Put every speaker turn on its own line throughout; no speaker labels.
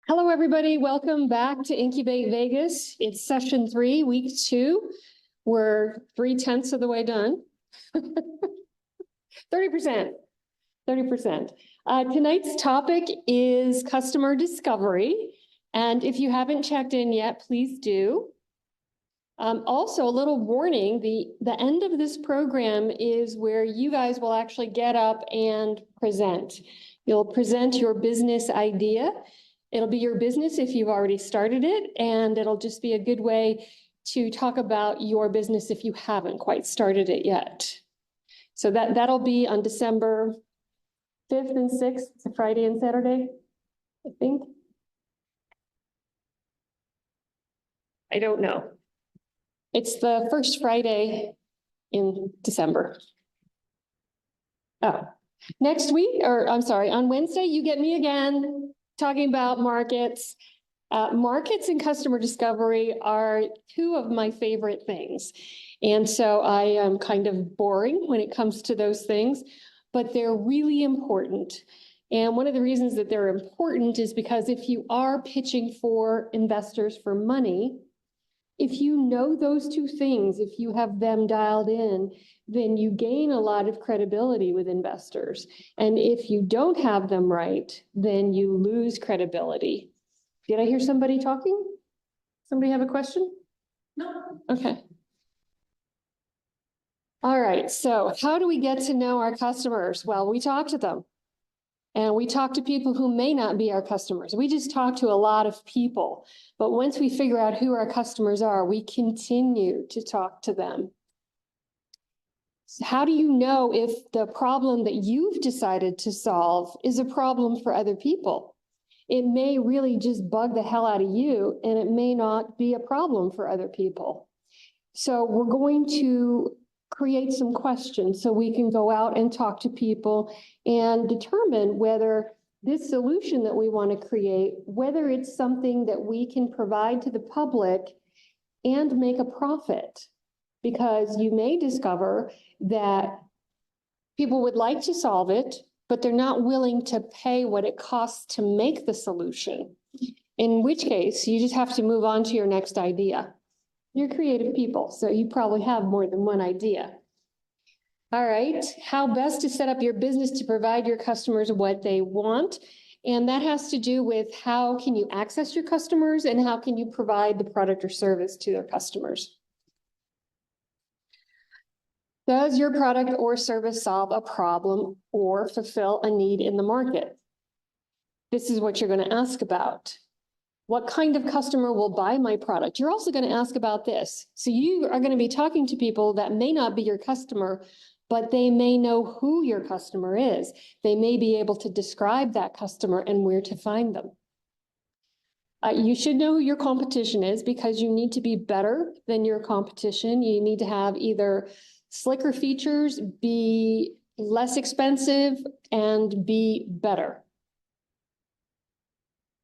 Hello, everybody. Welcome back to Incubate Vegas. It's session 3, week 2. We're 3/10 of the way done. 30%. 30%. Tonight's topic is customer discovery. And if you haven't checked in yet, please do. Also, a little warning, the end of this program is where you guys will actually get up and present. You'll present your business idea. It'll be your business if you've already started it, and it'll just be a good way to talk about your business if you haven't quite started it yet. So that'll be on December 5th and 6th, it's a Friday and Saturday, I think. I don't know. It's the first Friday in December. Oh, next week, or I'm sorry, on Wednesday, you get me again talking about markets. Markets and customer discovery are two of my favorite things. And so I am kind of boring when it comes to those things, but they're really important. And one of the reasons that they're important is because if you are pitching for investors for money, if you know those two things, if you have them dialed in, then you gain a lot of credibility with investors. And if you don't have them right, then you lose credibility. Did I hear somebody talking? Somebody have a question? No. Okay. All right, so how do we get to know our customers? Well, we talk to them. And we talk to people who may not be our customers. We just talk to a lot of people. But once we figure out who our customers are, we continue to talk to them. So how do you know if the problem that you've decided to solve is a problem for other people? It may really just bug the hell out of you, and it may not be a problem for other people. So we're going to create some questions so we can go out and talk to people and determine whether this solution that we want to create, whether it's something that we can provide to the public and make a profit. Because you may discover that people would like to solve it, but they're not willing to pay what it costs to make the solution. In which case, you just have to move on to your next idea. You're creative people, so you probably have more than one idea. All right, how best to set up your business to provide your customers what they want. And that has to do with how can you access your customers and how can you provide the product or service to their customers. Does your product or service solve a problem or fulfill a need in the market? This is what you're going to ask about. What kind of customer will buy my product? You're also going to ask about this. So you are going to be talking to people that may not be your customer, but they may know who your customer is. They may be able to describe that customer and where to find them. You should know who your competition is because you need to be better than your competition. You need to have either slicker features, be less expensive, and be better.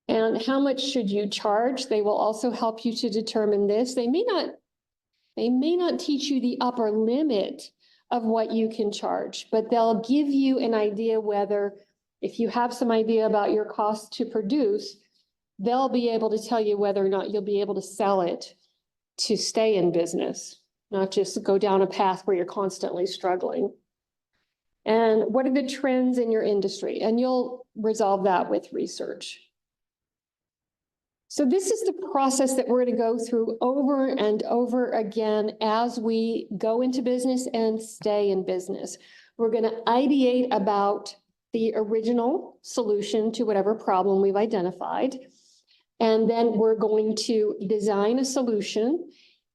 And how much should you charge? They will also help you to determine this. They may not teach you the upper limit of what you can charge, but they'll give you an idea whether, if you have some idea about your cost to produce, they'll be able to tell you whether or not you'll be able to sell it to stay in business, not just go down a path where you're constantly struggling. And what are the trends in your industry? And you'll resolve that with research. So this is the process that we're going to go through over and over again as we go into business and stay in business. We're going to ideate about the original solution to whatever problem we've identified. And then we're going to design a solution.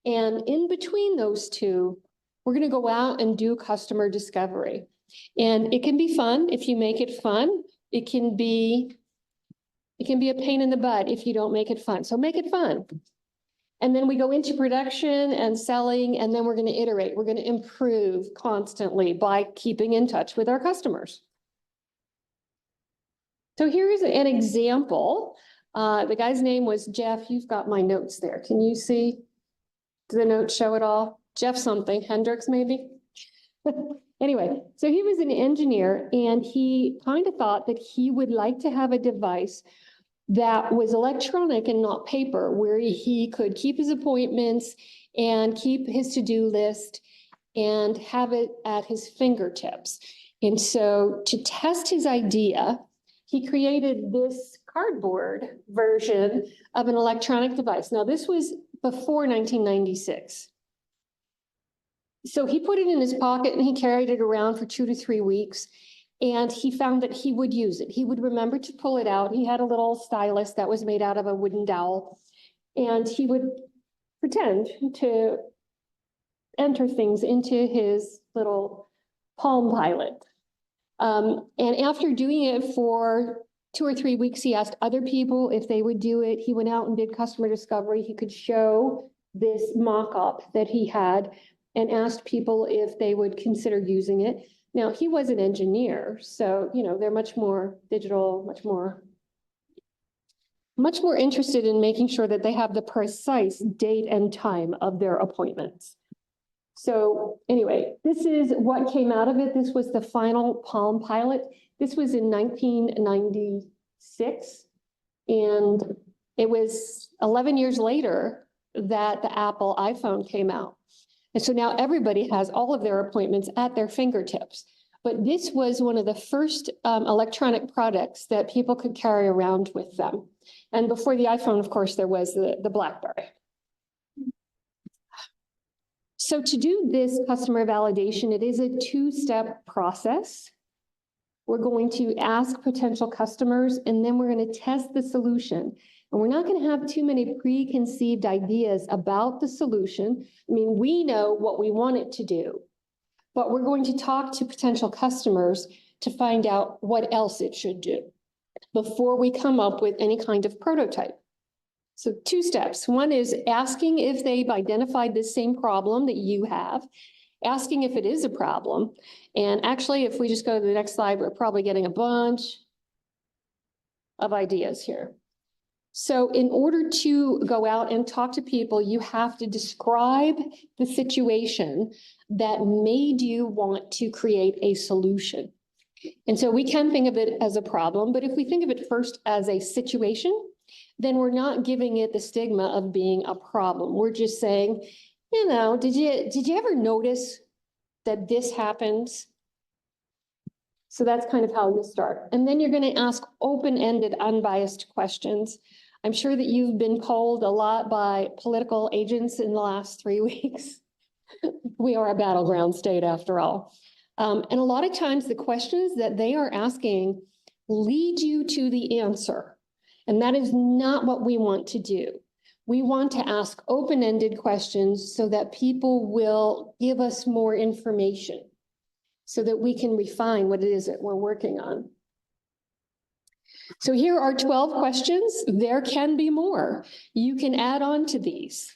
And in between those two, we're going to go out and do customer discovery. And it can be fun if you make it fun. It can be a pain in the butt if you don't make it fun. So make it fun. And then we go into production and selling, and then we're going to iterate. We're going to improve constantly by keeping in touch with our customers. So here's an example. The guy's name was Jeff. You've got my notes there. Can you see? Do the notes show it all? Jeff something, Hendricks maybe? Anyway, so he was an engineer and he kind of thought that he would like to have a device that was electronic and not paper, where he could keep his appointments and keep his to-do list and have it at his fingertips. And so to test his idea, he created this cardboard version of an electronic device. Now, this was before 1996. So he put it in his pocket and he carried it around for 2 to 3 weeks. And he found that he would use it. He would remember to pull it out. He had a little stylus that was made out of a wooden dowel. And he would pretend to enter things into his little Palm Pilot. And after doing it for 2 or 3 weeks, he asked other people if they would do it. He went out and did customer discovery. He could show this mock-up that he had and asked people if they would consider using it. Now, he was an engineer, so, they're much more digital, much more interested in making sure that they have the precise date and time of their appointments. So anyway, this is what came out of it. This was the final Palm Pilot. This was in 1996, and it was 11 years later that the Apple iPhone came out. And so now everybody has all of their appointments at their fingertips. But this was one of the first electronic products that people could carry around with them. And before the iPhone, of course, there was the BlackBerry. So to do this customer validation, it is a 2-step process. We're going to ask potential customers, and then we're going to test the solution. And we're not going to have too many preconceived ideas about the solution. I mean, we know what we want it to do, but we're going to talk to potential customers to find out what else it should do before we come up with any kind of prototype. So 2 steps. One is asking if they've identified this same problem that you have, asking if it is a problem. And actually, if we just go to the next slide, we're probably getting a bunch of ideas here. So in order to go out and talk to people, you have to describe the situation that made you want to create a solution. And so we can think of it as a problem, but if we think of it first as a situation, then we're not giving it the stigma of being a problem. We're just saying, did you ever notice that this happens? So that's kind of how you start. And then you're going to ask open-ended, unbiased questions. I'm sure that you've been polled a lot by political agents in the last 3 weeks. We are a battleground state after all. And a lot of times the questions that they are asking lead you to the answer. And that is not what we want to do. We want to ask open-ended questions so that people will give us more information so that we can refine what it is that we're working on. So here are 12 questions. There can be more. You can add on to these.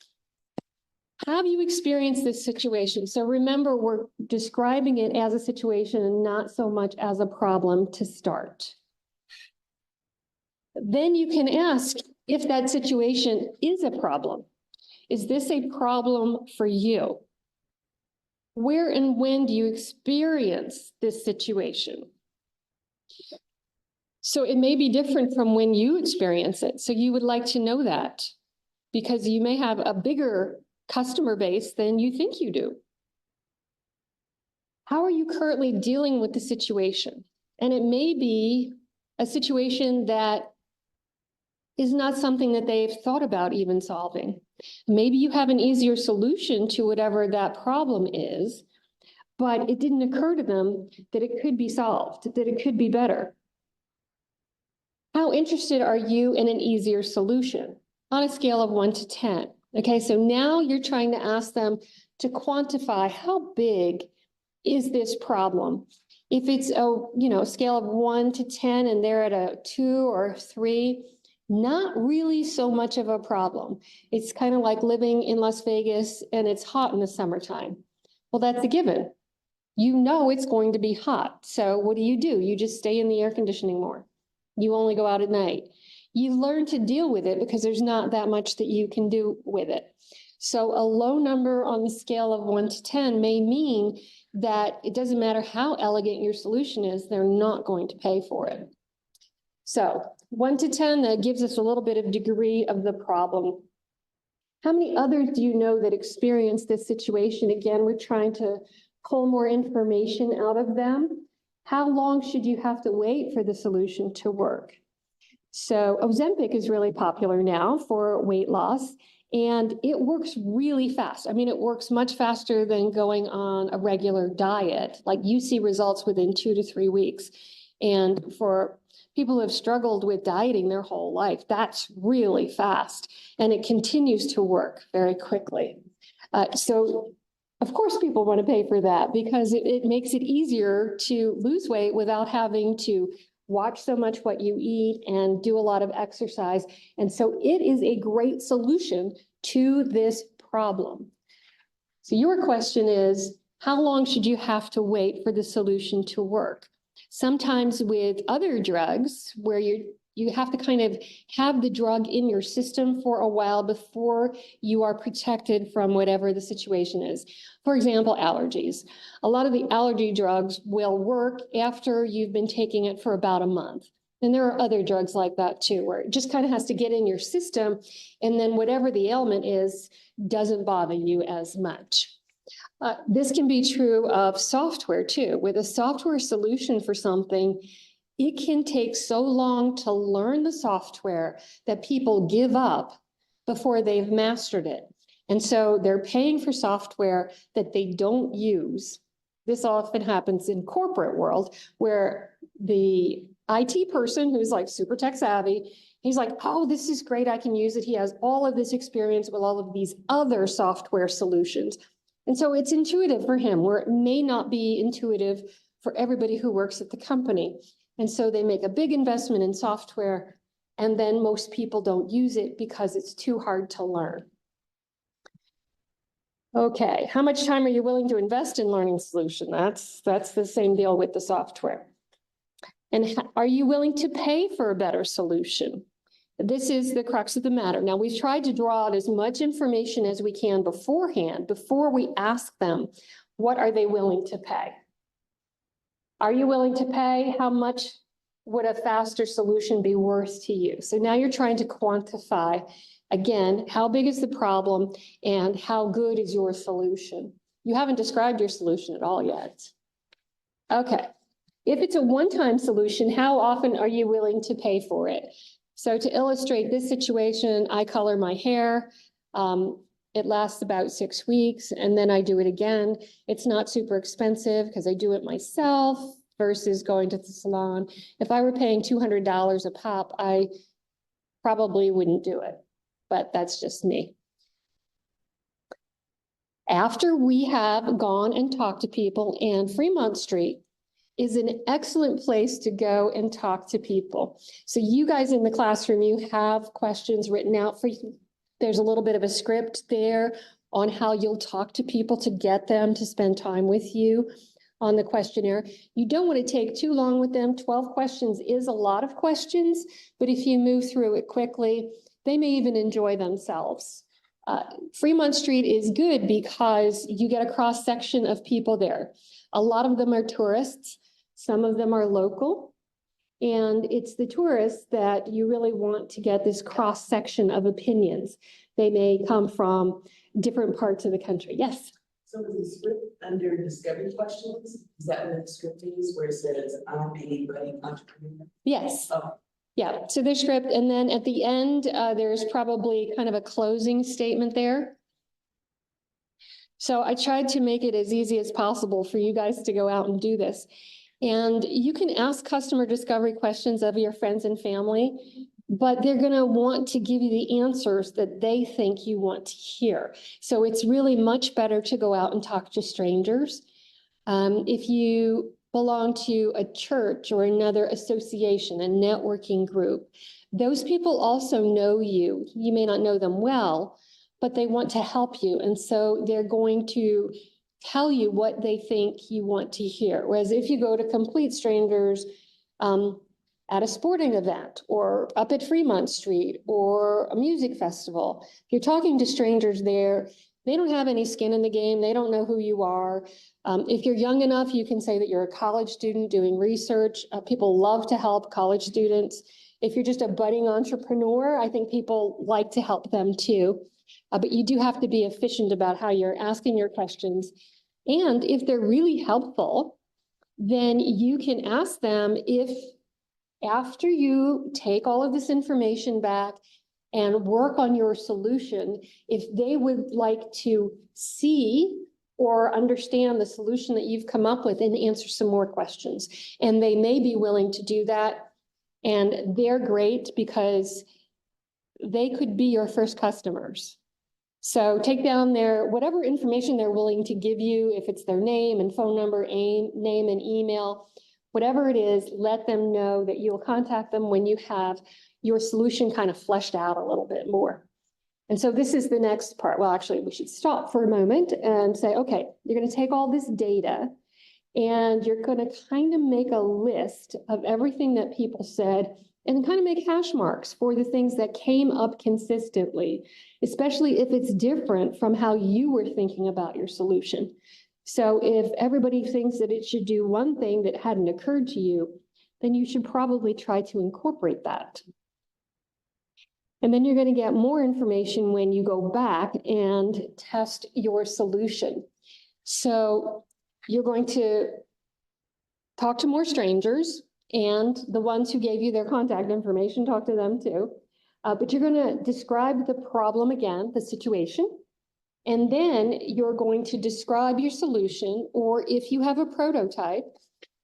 Have you experienced this situation? So remember, we're describing it as a situation and not so much as a problem to start. Then you can ask if that situation is a problem. Is this a problem for you? Where and when do you experience this situation? So it may be different from when you experience it. So you would like to know that because you may have a bigger customer base than you think you do. How are you currently dealing with the situation? And it may be a situation that is not something that they've thought about even solving. Maybe you have an easier solution to whatever that problem is, but it didn't occur to them that it could be solved, that it could be better. How interested are you in an easier solution on a scale of 1 to 10? Okay, so now you're trying to ask them to quantify how big is this problem. If it's a scale of 1 to 10 and they're at a 2 or 3, not really so much of a problem. It's kind of like living in Las Vegas and it's hot in the summertime. Well, that's a given. You know it's going to be hot. So what do? You just stay in the air conditioning more. You only go out at night. You learn to deal with it because there's not that much that you can do with it. So a low number on the scale of 1 to 10 may mean that it doesn't matter how elegant your solution is, they're not going to pay for it. So 1 to 10, that gives us a little bit of degree of the problem. How many others do you know that experience this situation? Again, we're trying to pull more information out of them. How long should you have to wait for the solution to work? So Ozempic is really popular now for weight loss, and it works really fast. I mean, it works much faster than going on a regular diet. Like, you see results within 2 to 3 weeks. And for people who have struggled with dieting their whole life, that's really fast. And it continues to work very quickly. So of course, people want to pay for that because it makes it easier to lose weight without having to watch so much what you eat and do a lot of exercise. And so it is a great solution to this problem. So your question is, how long should you have to wait for the solution to work? Sometimes with other drugs, where you have to kind of have the drug in your system for a while before you are protected from whatever the situation is. For example, allergies. A lot of the allergy drugs will work after you've been taking it for about a month. And there are other drugs like that too, where it just kind of has to get in your system, and then whatever the ailment is doesn't bother you as much. This can be true of software too. With a software solution for something, it can take so long to learn the software that people give up before they've mastered it. And so they're paying for software that they don't use. This often happens in corporate world, where the IT person who's like super tech savvy, he's like, oh, this is great, I can use it. He has all of this experience with all of these other software solutions. And so it's intuitive for him, where it may not be intuitive for everybody who works at the company. And so they make a big investment in software, and then most people don't use it because it's too hard to learn. Okay, how much time are you willing to invest in learning a solution? That's the same deal with the software. And are you willing to pay for a better solution? This is the crux of the matter. Now, we've tried to draw out as much information as we can beforehand, before we ask them, what are they willing to pay? Are you willing to pay? How much would a faster solution be worth to you? So now you're trying to quantify, again, how big is the problem and how good is your solution? You haven't described your solution at all yet. Okay. If it's a one-time solution, how often are you willing to pay for it? So to illustrate this situation, I color my hair. It lasts about 6 weeks, and then I do it again. It's not super expensive because I do it myself versus going to the salon. If I were paying $200 a pop, I probably wouldn't do it, but that's just me. After we have gone and talked to people, and Fremont Street is an excellent place to go and talk to people. So you guys in the classroom, you have questions written out for you. There's a little bit of a script there on how you'll talk to people to get them to spend time with you on the questionnaire. You don't want to take too long with them. 12 questions is a lot of questions, but if you move through it quickly, they may even enjoy themselves. Fremont Street is good because you get a cross section of people there. A lot of them are tourists. Some of them are local, and it's the tourists that you really want to get this cross section of opinions. They may come from different parts of the country. Yes?
So is the script under discovery questions? Is that what the script is, where it says, I'm anybody entrepreneur?
Yes.
Oh.
Yeah, so there's script, and then at the end, there's probably kind of a closing statement there. So I tried to make it as easy as possible for you guys to go out and do this. And you can ask customer discovery questions of your friends and family, but they're going to want to give you the answers that they think you want to hear. So it's really much better to go out and talk to strangers. If you belong to a church or another association, a networking group, those people also know you. You may not know them well, but they want to help you. And so they're going to tell you what they think you want to hear. Whereas if you go to complete strangers at a sporting event or up at Fremont Street or a music festival, you're talking to strangers there, They don't have any skin in the game. They don't know who you are. If you're young enough, you can say that you're a college student doing research. People love to help college students. If you're just a budding entrepreneur, I think people like to help them too. But you do have to be efficient about how you're asking your questions. And if they're really helpful, then you can ask them if, after you take all of this information back and work on your solution, if they would like to see or understand the solution that you've come up with and answer some more questions. And they may be willing to do that. And they're great because they could be your first customers. So take down their, whatever information they're willing to give you, if it's their name and phone number, name and email, whatever it is, let them know that you'll contact them when you have your solution kind of fleshed out a little bit more. And so this is the next part. Well, actually, we should stop for a moment and say, okay, you're going to take all this data and you're going to kind of make a list of everything that people said and kind of make hash marks for the things that came up consistently, especially if it's different from how you were thinking about your solution. So if everybody thinks that it should do one thing that hadn't occurred to you, then you should probably try to incorporate that. And then you're going to get more information when you go back and test your solution. So you're going to talk to more strangers, and the ones who gave you their contact information, talk to them too. But you're going to describe the problem again, the situation. And then you're going to describe your solution, or if you have a prototype,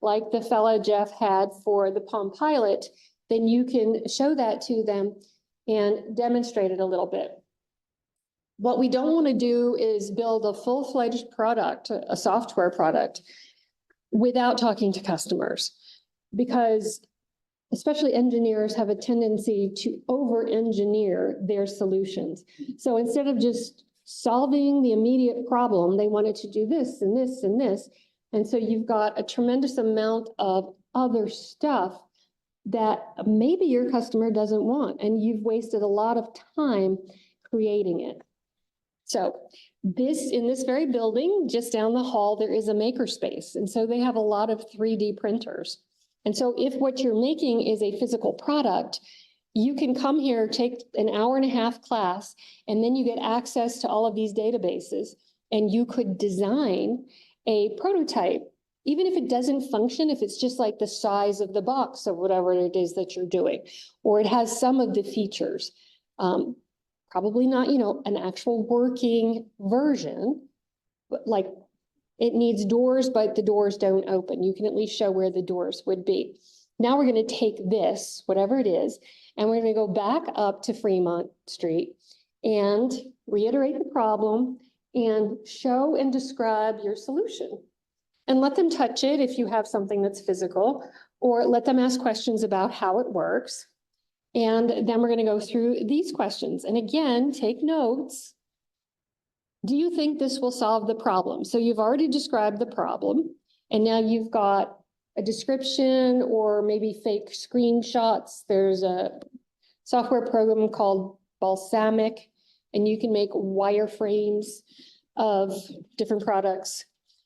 like the fella Jeff had for the Palm Pilot, then you can show that to them and demonstrate it a little bit. What we don't want to do is build a full-fledged product, a software product, without talking to customers, because especially engineers have a tendency to over-engineer their solutions. So instead of just solving the immediate problem, they wanted to do this and this and this. And so you've got a tremendous amount of other stuff that maybe your customer doesn't want, and you've wasted a lot of time creating it. So in this very building, just down the hall, there is a makerspace. And so they have a lot of 3D printers. And so if what you're making is a physical product, you can come here, take an hour-and-a-half class, and then you get access to all of these databases, and you could design a prototype, even if it doesn't function, if it's just like the size of the box of whatever it is that you're doing, or it has some of the features. Probably not, an actual working version, but like it needs doors, but the doors don't open. You can at least show where the doors would be. Now we're going to take this, whatever it is, and we're going to go back up to Fremont Street and reiterate the problem and show and describe your solution. And let them touch it if you have something that's physical, or let them ask questions about how it works. And then we're going to go through these questions. And again, take notes. Do you think this will solve the problem? So you've already described the problem, and now you've got a description or maybe fake screenshots. There's a software program called Balsamic, and you can make wireframes of different products.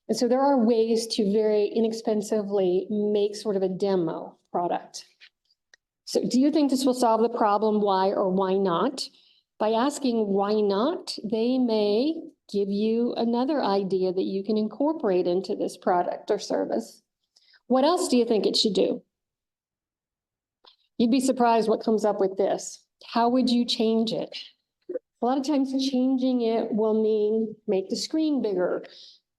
And so there are ways to very inexpensively make sort of a demo product. So do you think this will solve the problem? Why or why not? By asking why not, they may give you another idea that you can incorporate into this product or service. What else do you think it should do? You'd be surprised what comes up with this. How would you change it? A lot of times changing it will mean make the screen bigger,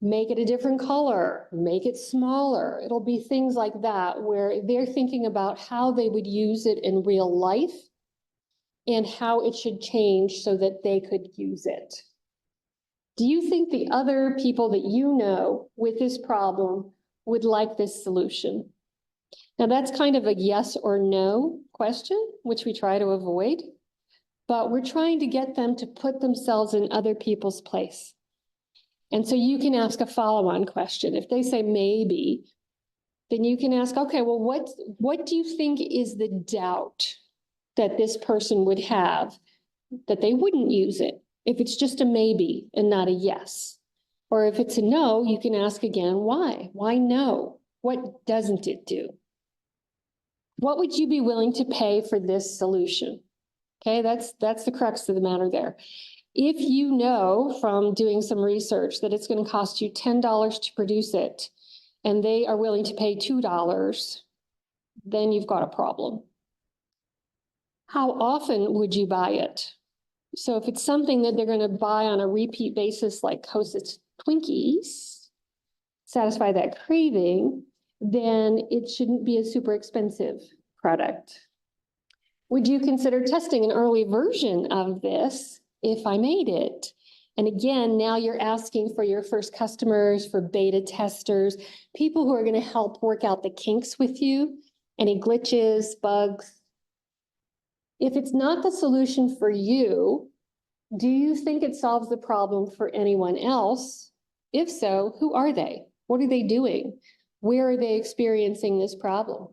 make it a different color, make it smaller. It'll be things like that where they're thinking about how they would use it in real life and how it should change so that they could use it. Do you think the other people that you know with this problem would like this solution? Now that's kind of a yes or no question, which we try to avoid, but we're trying to get them to put themselves in other people's place. And so you can ask a follow-on question. If they say maybe, then you can ask, okay, well, what do you think is the doubt that this person would have that they wouldn't use it? If it's just a maybe and not a yes, or if it's a no, you can ask again, why? Why no? What doesn't it do? What would you be willing to pay for this solution? Okay, that's the crux of the matter there. If you know from doing some research that it's going to cost you $10 to produce it, and they are willing to pay $2, then you've got a problem. How often would you buy it? So if it's something that they're going to buy on a repeat basis, like Hostess Twinkies, satisfy that craving, then it shouldn't be a super expensive product. Would you consider testing an early version of this if I made it? And again, now you're asking for your first customers, for beta testers, people who are going to help work out the kinks with you, any glitches, bugs. If it's not the solution for you, do you think it solves the problem for anyone else? If so, who are they? What are they doing? Where are they experiencing this problem?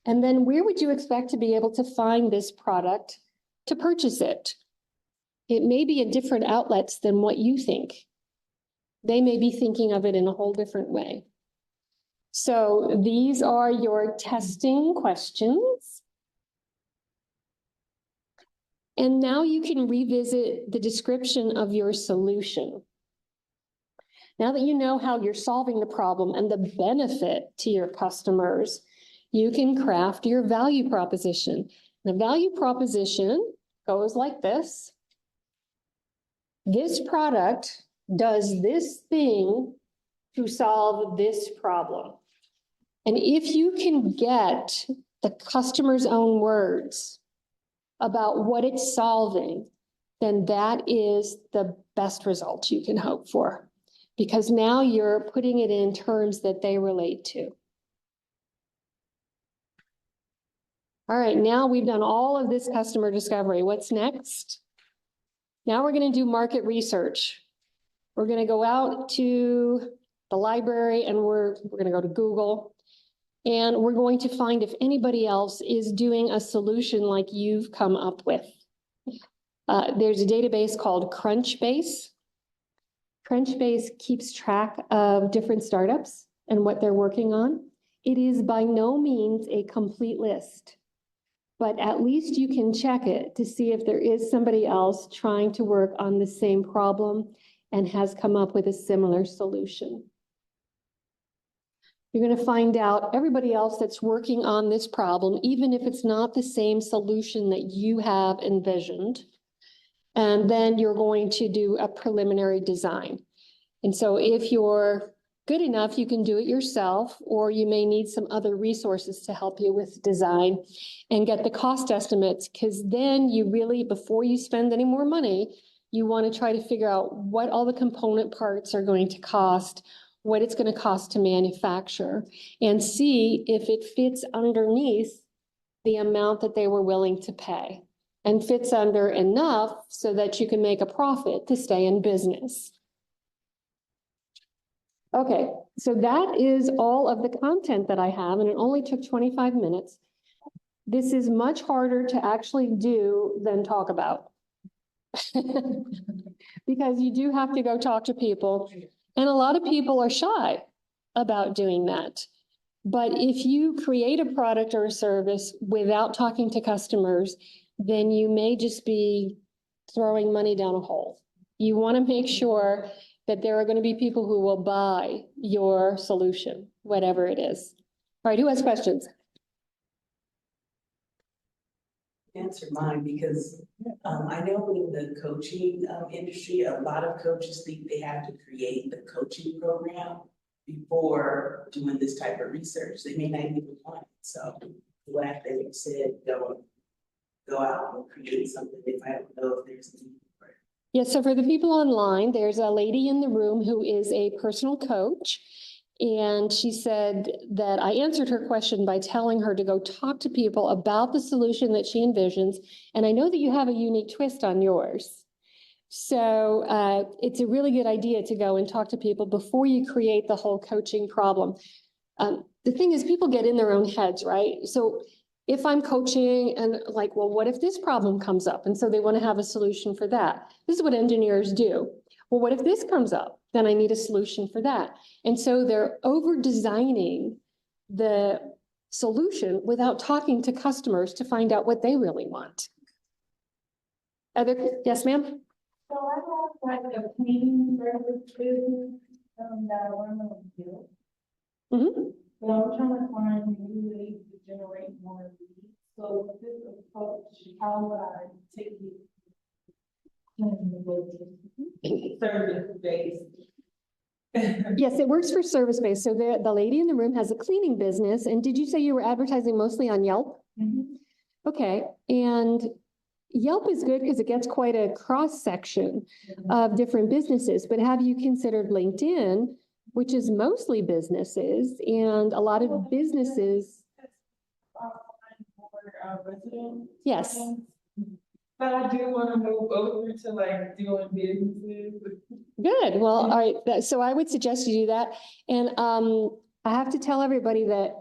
And then where would you expect to be able to find this product to purchase it? It may be in different outlets than what you think. They may be thinking of it in a whole different way. So these are your testing questions. And now you can revisit the description of your solution. Now that you know how you're solving the problem and the benefit to your customers, you can craft your value proposition. The value proposition goes like this. This product does this thing to solve this problem. And if you can get the customer's own words about what it's solving, then that is the best result you can hope for, because now you're putting it in terms that they relate to. All right, now we've done all of this customer discovery. What's next? Now we're going to do market research. We're going to go out to the library and we're going to go to Google, and we're going to find if anybody else is doing a solution like you've come up with. There's a database called Crunchbase. Crunchbase keeps track of different startups and what they're working on. It is by no means a complete list, but at least you can check it to see if there is somebody else trying to work on the same problem and has come up with a similar solution. You're going to find out everybody else that's working on this problem, even if it's not the same solution that you have envisioned. And then you're going to do a preliminary design. And so if you're good enough, you can do it yourself, or you may need some other resources to help you with design and get the cost estimates, because then you really, before you spend any more money, you want to try to figure out what all the component parts are going to cost, what it's going to cost to manufacture, and see if it fits underneath the amount that they were willing to pay and fits under enough so that you can make a profit to stay in business. Okay, so that is all of the content that I have, and it only took 25 minutes. This is much harder to actually do than talk about. Because you do have to go talk to people, and a lot of people are shy about doing that. But if you create a product or a service without talking to customers, then you may just be throwing money down a hole. You want to make sure that there are going to be people who will buy your solution, whatever it is. All right, who has questions?
Answer mine, because I know in the coaching industry, a lot of coaches think they have to create the coaching program before doing this type of research. They may not even want it. So glad that you said don't go out and create something if I don't know if there's a need for it.
Yes, so for the people online, there's a lady in the room who is a personal coach. And she said that I answered her question by telling her to go talk to people about the solution that she envisions. And I know that you have a unique twist on yours. So it's a really good idea to go and talk to people before you create the whole coaching problem. The thing is, people get in their own heads, right? So if I'm coaching and like, well, what if this problem comes up? And so they want to have a solution for that. This is what engineers do. Well, what if this comes up? Then I need a solution for that. And so they're over designing the solution without talking to customers to find out what they really want. Yes, ma'am?
So I have like a cleaning service business, that I want to do.
Mm-hmm.
So I'm trying to find new ways to generate more leads. So with this approach, how would I take it? Service-based.
Yes, it works for service-based. So the lady in the room has a cleaning business. And did you say you were advertising mostly on Yelp?
Mhm.
Okay, and Yelp is good because it gets quite a cross-section of different businesses. But have you considered LinkedIn, which is mostly businesses, and a lot of businesses?
Residents.
Yes.
But I do want to move over to like doing businesses.
Good. Well, all right. So I would suggest you do that. And I have to tell everybody that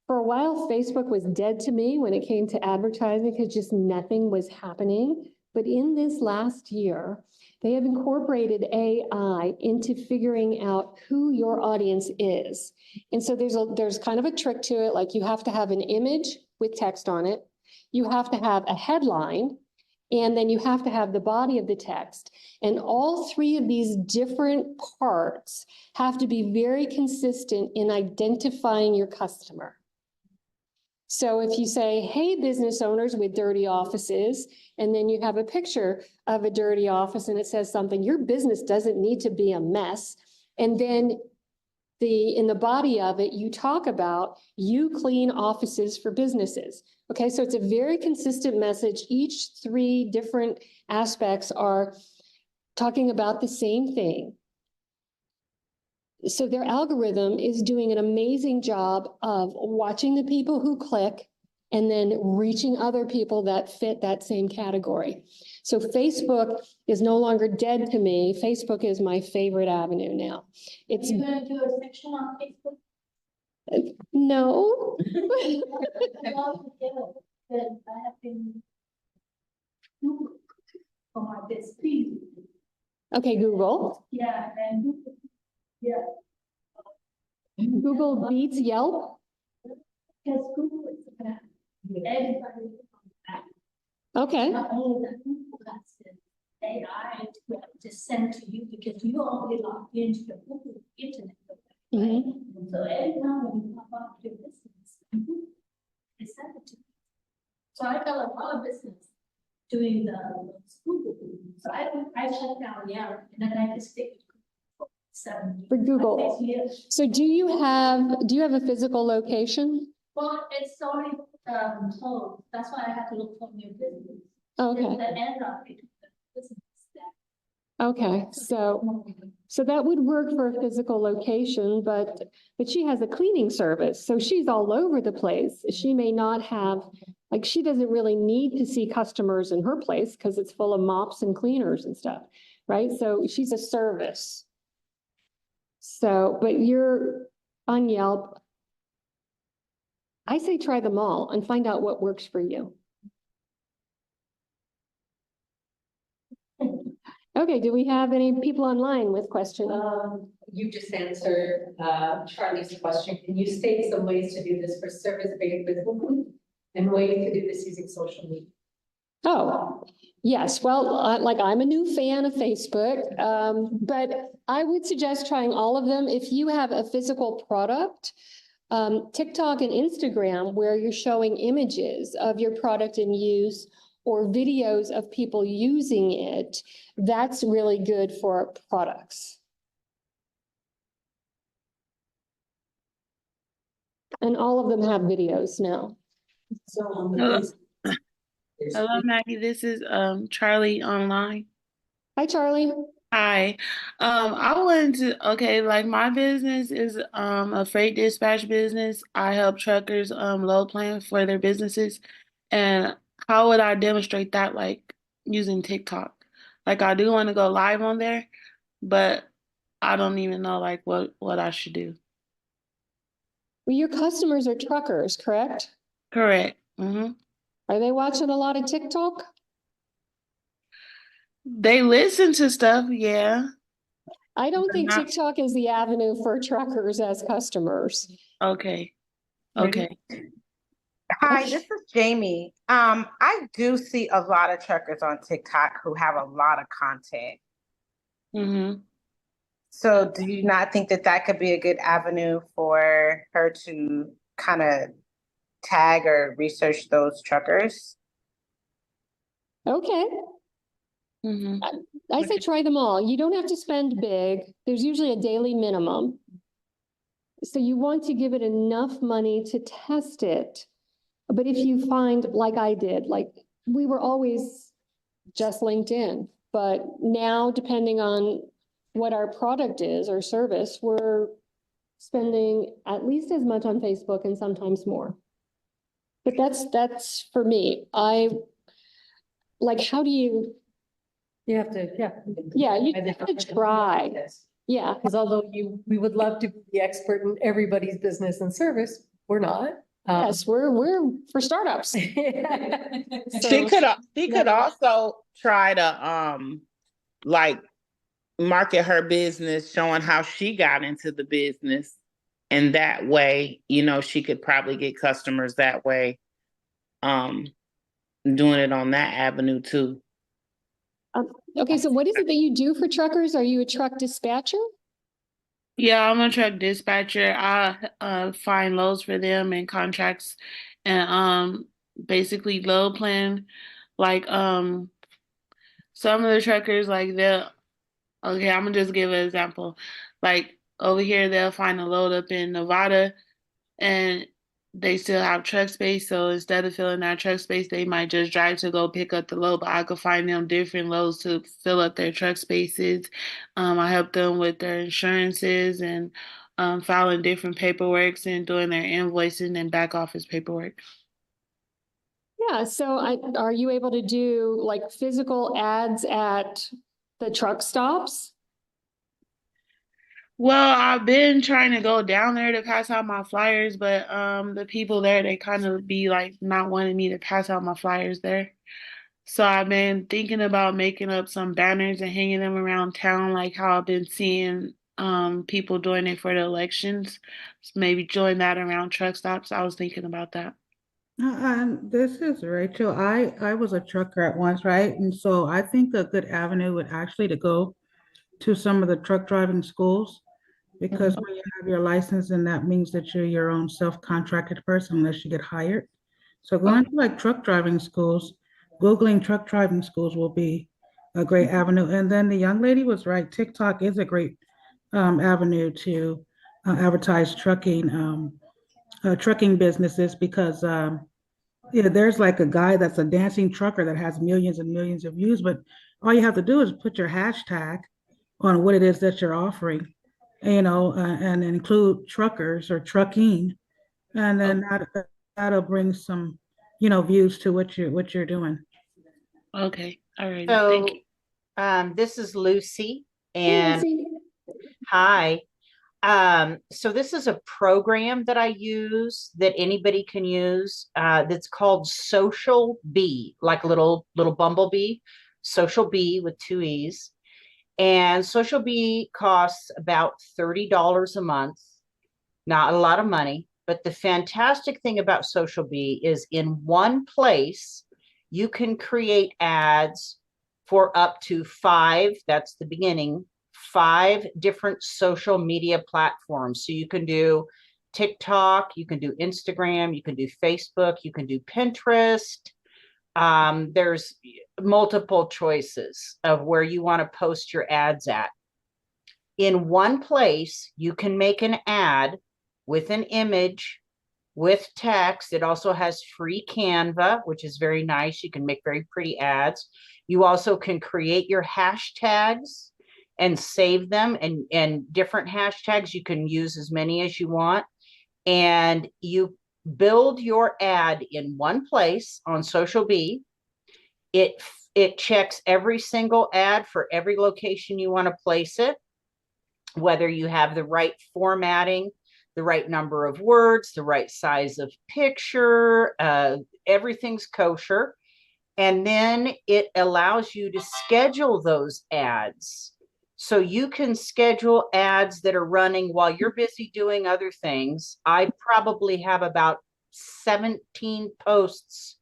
for a while, Facebook was dead to me when it came to advertising because just nothing was happening. But in this last year, they have incorporated AI into figuring out who your audience is. And so there's kind of a trick to it. Like you have to have an image with text on it. You have to have a headline. And then you have to have the body of the text. And all three of these different parts have to be very consistent in identifying your customer. So if you say, hey, business owners with dirty offices, and then you have a picture of a dirty office and it says something, your business doesn't need to be a mess. And then in the body of it, you talk about you clean offices for businesses. Okay, so it's a very consistent message. Each three different aspects are talking about the same thing. So their algorithm is doing an amazing job of watching the people who click and then reaching other people that fit that same category. So Facebook is no longer dead to me. Facebook is my favorite avenue now. It's
Are you going to do a section on Facebook?
no.
That I have been Google for my business.
Okay, Google.
Yeah, and yeah,
Google beats Yelp.
because Google is about everybody on that.
Okay.
Not only that, Google has the AI to send to you because you already logged into the Google internet. Right? So every time when you pop up your business, they send it to you. So I got a lot of business doing the Google. So I shut down Yelp and then I just stick with 7
For Google.
6 years.
So do you have a physical location?
Well, it's already closed. That's why I had to look for new business.
Okay.
The end of it, the business there.
Okay. So that would work for a physical location, but she has a cleaning service. So she's all over the place. She may not have, like, she doesn't really need to see customers in her place because it's full of mops and cleaners and stuff, right? So she's a service. So, but you're on Yelp. I say try them all and find out what works for you. Okay, do we have any people online with questions?
You just answered Charlie's question. Can you state some ways to do this for service-based businesses and ways to do this using social media?
Oh, yes. Well, like I'm a new fan of Facebook, but I would suggest trying all of them. If you have a physical product, TikTok and Instagram, where you're showing images of your product in use or videos of people using it, that's really good for products. And all of them have videos now.
So on the
Hello.
Facebook, there's
Hello, Maggie. This is Charlie online.
Hi, Charlie.
Hi. I wanted to, okay, like my business is a freight dispatch business. I help truckers load plan for their businesses. And how would I demonstrate that, like using TikTok? Like I do want to go live on there, but I don't even know like what I should do.
Well, your customers are truckers, correct?
Correct. Mm-hmm.
Are they watching a lot of TikTok?
They listen to stuff, yeah.
I don't
But
think
not
TikTok is the avenue for truckers as customers.
okay.
Maybe.
Okay.
Hi, this is Jamie. I do see a lot of truckers on TikTok who have a lot of content.
Mm-hmm.
So do you not think that that could be a good avenue for her to kind of tag or research those truckers?
Okay,
Mm-hmm.
I say try them all. You don't have to spend big. There's usually a daily minimum. So you want to give it enough money to test it. But if you find, like I did, like we were always just LinkedIn, but now depending on what our product is or service, we're spending at least as much on Facebook and sometimes more. But that's for me. Like, how do you,
You have to, yeah.
yeah, you have to try. Yeah,
Because although we would love to be the expert in everybody's business and service, we're not.
yes, we're for startups.
She could also try to like market her business, showing how she got into the business. And that way, she could probably get customers that way. Doing it on that avenue too.
Okay, so what is it that you do for truckers? Are you a truck dispatcher?
Yeah, I'm a truck dispatcher. I find loads for them and contracts and basically load plan. Like some of the truckers like they'll okay, I'm gonna just give an example. Like over here they'll find a load up in Nevada and they still have truck space. So instead of filling that truck space, they might just drive to go pick up the load. But I could find them different loads to fill up their truck spaces. I help them with their insurances and filing different paperworks and doing their invoicing and back office paperwork.
Yeah, so are you able to do like physical ads at the truck stops?
Well, I've been trying to go down there to pass out my flyers, but the people there they kind of be like not wanting me to pass out my flyers there. So I've been thinking about making up some banners and hanging them around town, like how I've been seeing people doing it for the elections. So maybe join that around truck stops. I was thinking about that.
This is Rachel. I was a trucker at once, right? And so I think a good avenue would actually to go to some of the truck driving schools because when you have your license, and that means that you're your own self-contracted person unless you get hired. So going to like truck driving schools, Googling truck driving schools will be a great avenue. And then the young lady was right. TikTok is a great avenue to advertise trucking businesses because yeah, there's like a guy that's a dancing trucker that has millions and millions of views, but all you have to do is put your hashtag on what it is that you're offering, and include truckers or trucking, and then that'll bring some, views to what you're doing.
Okay, all right.
So,
Thank you.
this is Lucy,
Hey,
and
Lucy.
hi. So this is a program that I use that anybody can use. That's called Social Bee, like a little bumblebee. Social Bee with two E's. And Social Bee costs about $30 a month. Not a lot of money, but the fantastic thing about Social Bee is in one place you can create ads for up to five, that's the beginning, five different social media platforms. So you can do TikTok, you can do Instagram, you can do Facebook, you can do Pinterest. There's multiple choices of where you want to post your ads at. In one place, you can make an ad with an image, with text. It also has free Canva, which is very nice. You can make very pretty ads. You also can create your hashtags and save them, and different hashtags. You can use as many as you want. And you build your ad in one place on Social Bee. It checks every single ad for every location you want to place it, whether you have the right formatting, the right number of words, the right size of picture, everything's kosher. And then it allows you to schedule those ads. So you can schedule ads that are running while you're busy doing other things. I probably have about 17 posts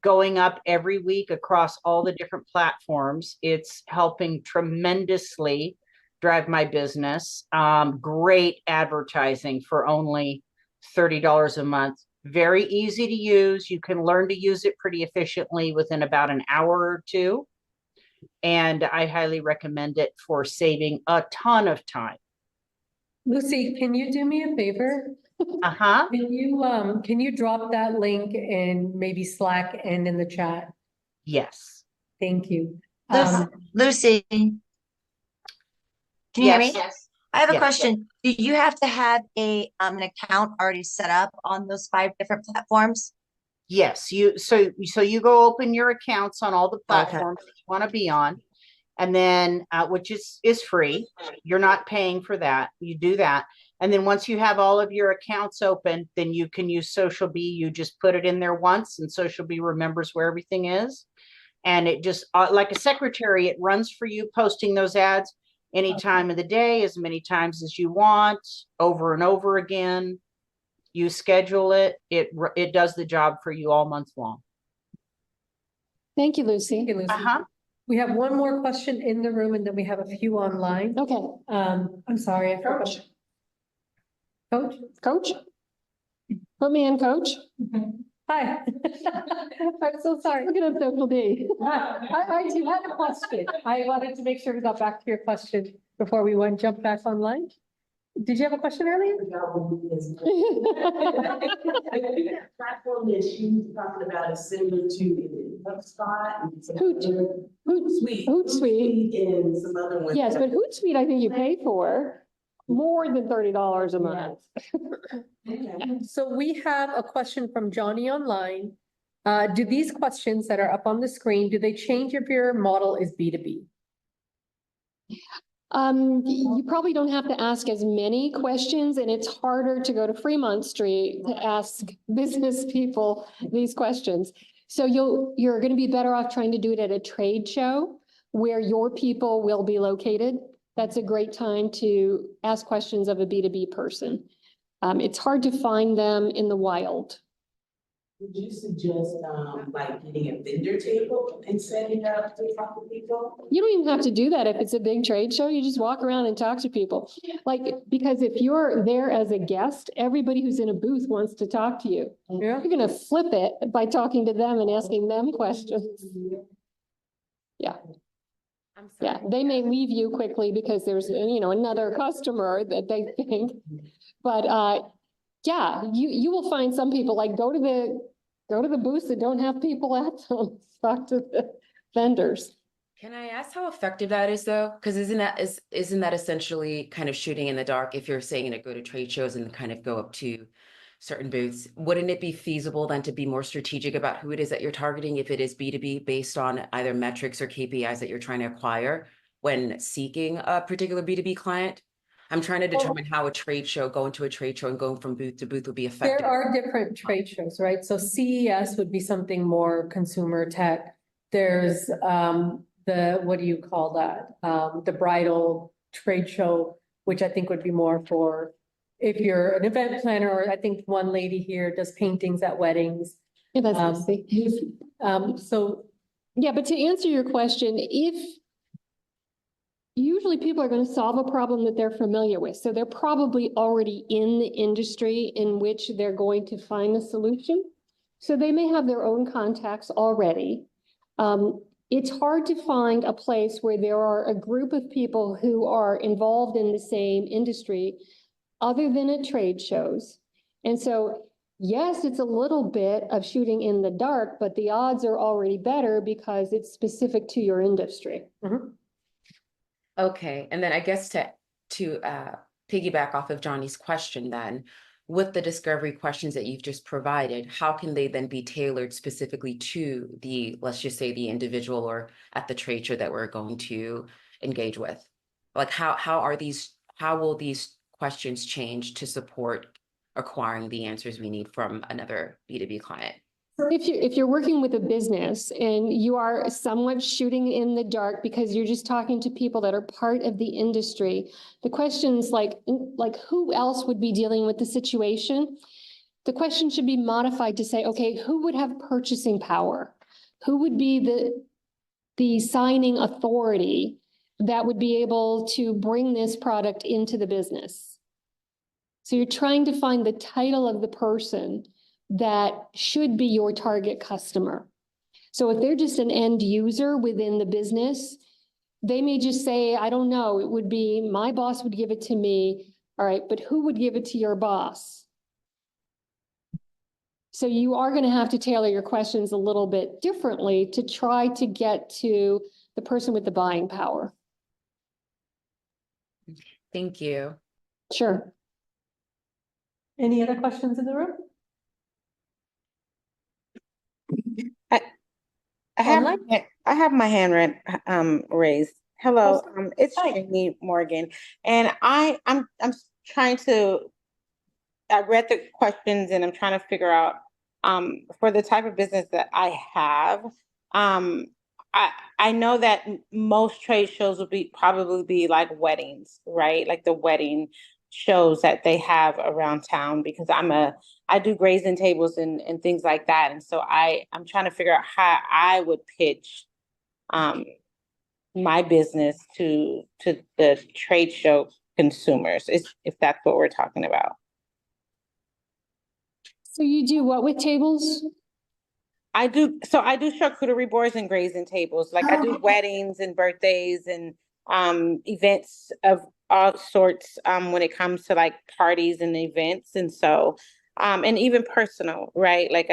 going up every week across all the different platforms. It's helping tremendously drive my business. Great advertising for only $30 a month. Very easy to use. You can learn to use it pretty efficiently within about an hour or two. And I highly recommend it for saving a ton of time.
Lucy, can you do me a favor?
Uh-huh.
Can you drop that link in maybe Slack and in the chat?
Yes.
Thank you.
Lucy, can you hear me?
Yes.
I have a
Yes.
question. Do you have to have an account already set up on those 5 different platforms?
Yes. So you go open your accounts on all the platforms that you want to be on, and then which is free. You're not paying for that. You do that. And then once you have all of your accounts open, then you can use Social Bee. You just put it in there once, and Social Bee remembers where everything is. And it just, like a secretary, it runs for you, posting those ads any time of the day, as many times as you want, over and over again. You schedule it. It does the job for you all month long.
Thank you, Lucy.
Thank you, Lucy.
Uh-huh.
We have one more question in the room and then we have a few online.
Okay,
I'm sorry, I forgot.
Coach? Put me in, Coach.
Hi. I'm so sorry.
Look at Social D.
I do have a question. I wanted to make sure we got back to your question before we jump back online. Did you have a question earlier?
I think that platform that she was talking about is similar to HubSpot and some other Hootsuite and some other ones.
Yes, but Hootsuite, I think you pay for more than $30 a month.
So we have a question from Johnny online. Do these questions that are up on the screen, do they change if your model is B2B?
You probably don't have to ask as many questions, and it's harder to go to Fremont Street to ask business people these questions. So you're going to be better off trying to do it at a trade show where your people will be located. That's a great time to ask questions of a B2B person. It's hard to find them in the wild.
Would you suggest like getting a vendor table and setting up to talk to people?
You don't even have to do that if it's a big trade show. You just walk around and talk to people. Like, because if you're there as a guest, everybody who's in a booth wants to talk to you.
Yeah.
You're going to flip it by talking to them and asking them questions. Yeah. Yeah, they may leave you quickly because there's, another customer that they think. But yeah, you will find some people, like go to the booths that don't have people at them, talk to the vendors.
Can I ask how effective that is though? Because isn't that essentially kind of shooting in the dark if you're saying to go to trade shows and kind of go up to certain booths? Wouldn't it be feasible then to be more strategic about who it is that you're targeting if it is B2B based on either metrics or KPIs that you're trying to acquire when seeking a particular B2B client? I'm trying to determine how going to a trade show and going from booth to booth would be effective.
There are different trade shows, right? So CES would be something more consumer tech. There's what do you call that? The bridal trade show, which I think would be more for if you're an event planner, or I think one lady here does paintings at weddings.
Yeah, that's
so
yeah, but to answer your question, usually people are going to solve a problem that they're familiar with. So they're probably already in the industry in which they're going to find a solution. So they may have their own contacts already. It's hard to find a place where there are a group of people who are involved in the same industry other than at trade shows. And so, yes, it's a little bit of shooting in the dark, but the odds are already better because it's specific to your industry.
Mm-hmm.
Okay, and then I guess to piggyback off of Johnny's question then, with the discovery questions that you've just provided, how can they then be tailored specifically to let's just say the individual or at the trade show that we're going to engage with? Like how will these questions change to support acquiring the answers we need from another B2B client.
If you're working with a business and you are somewhat shooting in the dark because you're just talking to people that are part of the industry, the questions like who else would be dealing with the situation? The question should be modified to say, okay, who would have purchasing power? Who would be the signing authority that would be able to bring this product into the business? So you're trying to find the title of the person that should be your target customer. So if they're just an end user within the business, they may just say, I don't know, it would be my boss would give it to me. All right, but who would give it to your boss? So you are going to have to tailor your questions a little bit differently to try to get to the person with the buying power.
Thank you.
Sure.
Any other questions in the room?
I have my hand raised. Hello, it's
Hi.
Jamie Morgan, and I'm trying to. I read the questions and I'm trying to figure out for the type of business that I have. I know that most trade shows will probably be like weddings, right? Like the wedding shows that they have around town, because I do grazing tables and things like that. And so I'm trying to figure out how I would pitch my business to the trade show consumers, if that's what we're talking about.
So you do what with tables?
I do charcuterie boards and grazing tables. Like I do weddings and birthdays and events of all sorts when it comes to like parties and events. And so and even personal, right? Like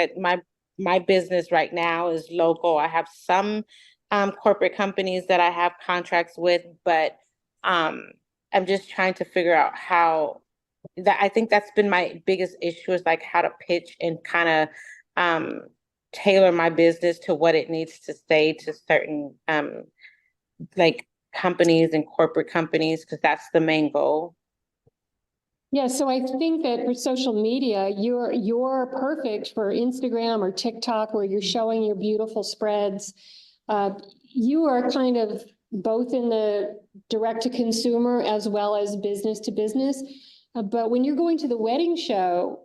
my business right now is local. I have some corporate companies that I have contracts with, but I'm just trying to figure out how that. I think that's been my biggest issue, is like how to pitch and kind of tailor my business to what it needs to say to certain like companies and corporate companies, because that's the main goal.
Yeah, so I think that for social media, you're perfect for Instagram or TikTok, where you're showing your beautiful spreads. You are kind of both in the direct to consumer as well as business to business. But when you're going to the wedding show,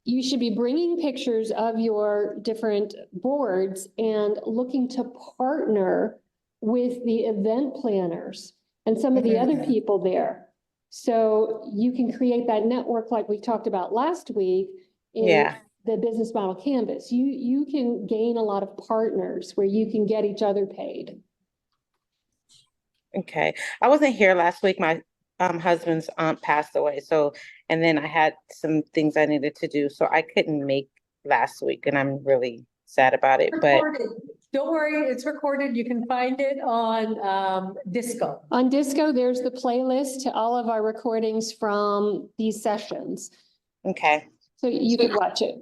you should be bringing pictures of your different boards and looking to partner with the event planners and some of the other people there. So you can create that network like we talked about last week in the business model canvas. You can gain a lot of partners where you can get each other paid.
Okay. I wasn't here last week. My husband's aunt passed away. And then I had some things I needed to do. So I couldn't make last week, and I'm really sad about it.
Recorded. Don't worry, it's recorded. You can find it on Disco.
On Disco, there's the playlist to all of our recordings from these sessions.
Okay.
So you could watch it.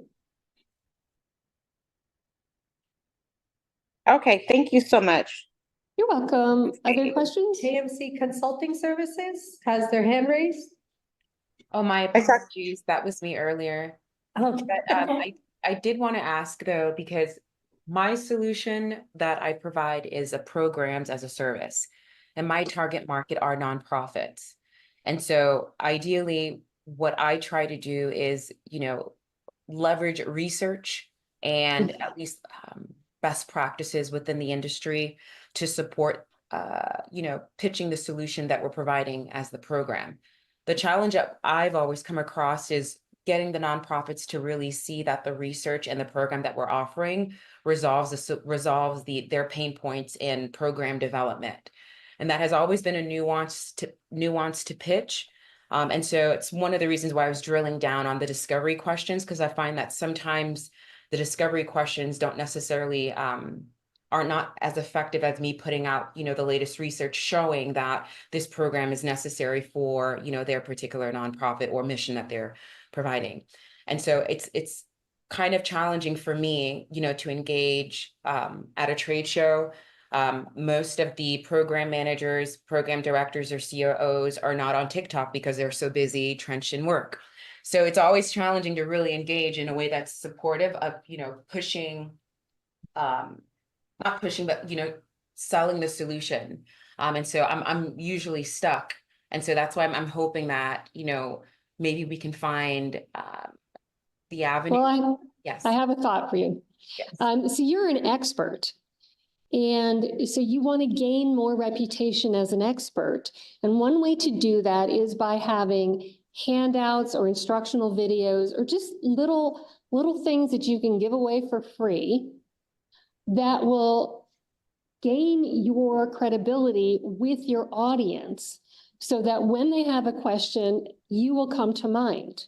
Okay, thank you so much.
You're welcome. Other questions?
KMC Consulting Services has their hand raised.
Oh, my apologies. That was me earlier.
Oh,
But I did want to ask though, because my solution that I provide is a programs as a service, and my target market are nonprofits. And so ideally, what I try to do is, leverage research and at least best practices within the industry to support, pitching the solution that we're providing as the program. The challenge that I've always come across is getting the nonprofits to really see that the research and the program that we're offering resolves their pain points in program development. And that has always been a nuance to pitch. And so it's one of the reasons why I was drilling down on the discovery questions, because I find that sometimes the discovery questions don't necessarily are not as effective as me putting out, the latest research showing that this program is necessary for, their particular nonprofit or mission that they're providing. And so it's kind of challenging for me, to engage at a trade show. Most of the program managers, program directors, or COOs are not on TikTok because they're so busy trenched in work. So it's always challenging to really engage in a way that's supportive of, pushing, not pushing, but, selling the solution. And so I'm usually stuck. And so that's why I'm hoping that, maybe we can find the avenue.
Well,
Yes.
I have a thought for you.
Yes.
So you're an expert. And so you want to gain more reputation as an expert. And one way to do that is by having handouts or instructional videos or just little things that you can give away for free that will gain your credibility with your audience so that when they have a question, you will come to mind.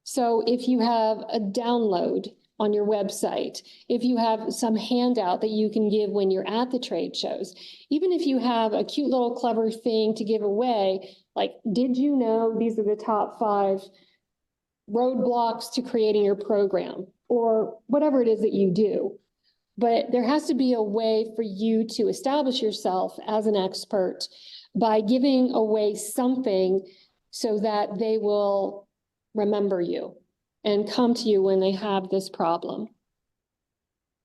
So if you have a download on your website, if you have some handout that you can give when you're at the trade shows, even if you have a cute little clever thing to give away, like, did you know these are the top 5 roadblocks to creating your program, or whatever it is that you do. But there has to be a way for you to establish yourself as an expert by giving away something so that they will remember you and come to you when they have this problem.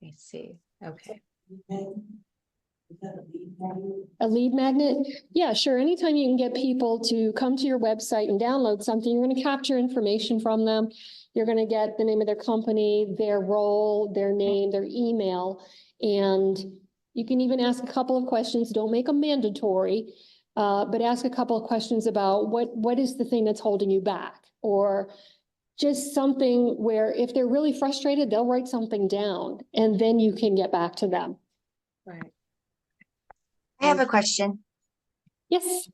I see. Okay.
A lead magnet? Yeah, sure. Anytime you can get people to come to your website and download something, you're going to capture information from them. You're going to get the name of their company, their role, their name, their email, and you can even ask a couple of questions. Don't make them mandatory, but ask a couple of questions about what is the thing that's holding you back, or just something where if they're really frustrated, they'll write something down and then you can get back to them.
Right.
I have a question.
Yes.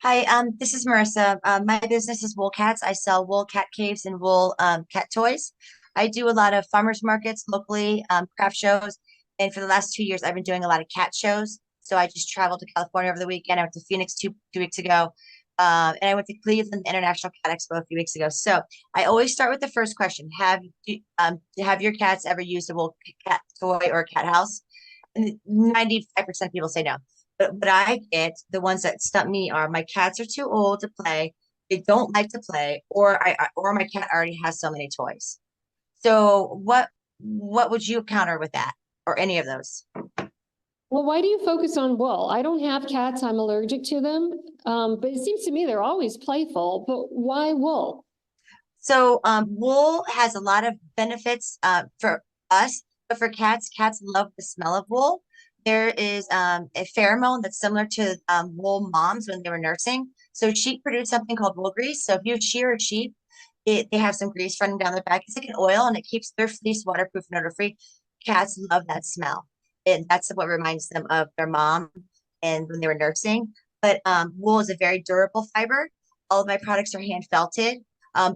Hi, this is Marissa. My business is Wool Cats. I sell wool cat caves and wool cat toys. I do a lot of farmers markets locally, craft shows. And for the last 2 years, I've been doing a lot of cat shows. So I just traveled to California over the weekend. I went to Phoenix two weeks ago. And I went to Cleveland International Cat Expo a few weeks ago. So I always start with the first question. Have your cats ever used a wool cat toy or a cat house? And 95% of people say no. But what I get, the ones that stump me are my cats are too old to play. They don't like to play, or my cat already has so many toys. So what would you counter with that, or any of those?
Well, why do you focus on wool? I don't have cats. I'm allergic to them. But it seems to me they're always playful. But why wool?
So wool has a lot of benefits for us, but for cats love the smell of wool. There is a pheromone that's similar to wool moms when they were nursing. So sheep produce something called wool grease. So if you shear a sheep, they have some grease running down their back. It's like an oil, and it keeps their fleece waterproof and odor-free. Cats love that smell. And that's what reminds them of their mom and when they were nursing. But wool is a very durable fiber. All of my products are hand felted.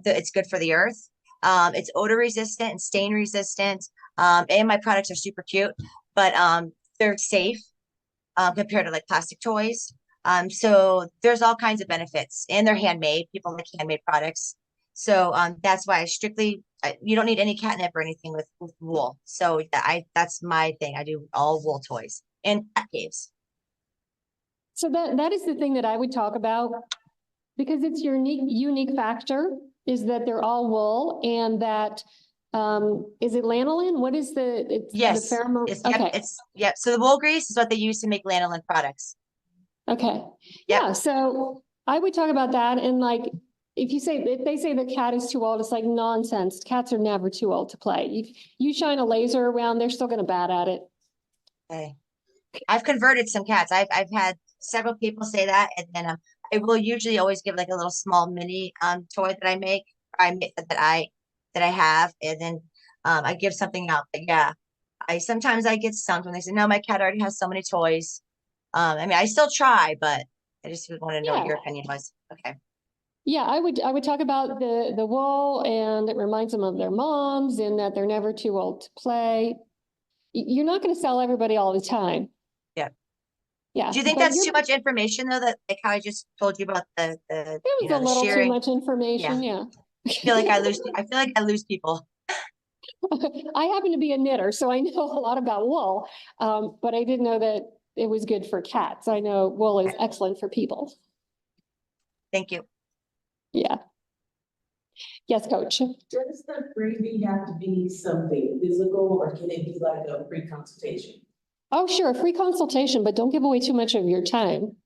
It's good for the earth. It's odor resistant and stain resistant. And my products are super cute, but they're safe compared to like plastic toys. So there's all kinds of benefits, and they're handmade. People like handmade products. So that's why you don't need any catnip or anything with wool. So that's my thing. I do all wool toys and cat caves.
So that is the thing that I would talk about, because it's your unique factor is that they're all wool, and that is it lanolin? What is
Yes.
the pheromone?
Yep. So the wool grease is what they use to make lanolin products.
Okay.
Yep.
Yeah. So I would talk about that. And like, if they say the cat is too old, it's like nonsense. Cats are never too old to play. If you shine a laser around, they're still going to bat at it.
Okay. I've converted some cats. I've had several people say that, and then I will usually always give like a little small mini toy that I make, that I have, and then I give something out. But yeah, sometimes I get stumped when they say, no, my cat already has so many toys. I mean, I still try, but I just want to know what your opinion was. Okay.
Yeah, I would talk about the wool, and it reminds them of their moms, and that they're never too old to play. You're not going to sell everybody all the time.
Yeah.
Yeah.
Do you think that's too much information though? That like how I just told you about the
it was a little
shearing?
too much information. Yeah.
I feel like I lose people.
I happen to be a knitter, so I know a lot about wool, but I didn't know that it was good for cats. I know wool is excellent for people.
Thank you.
Yeah. Yes, Coach.
Does the freebie have to be something physical or can it be like a free consultation?
Oh, sure, a free consultation, but don't give away too much of your time.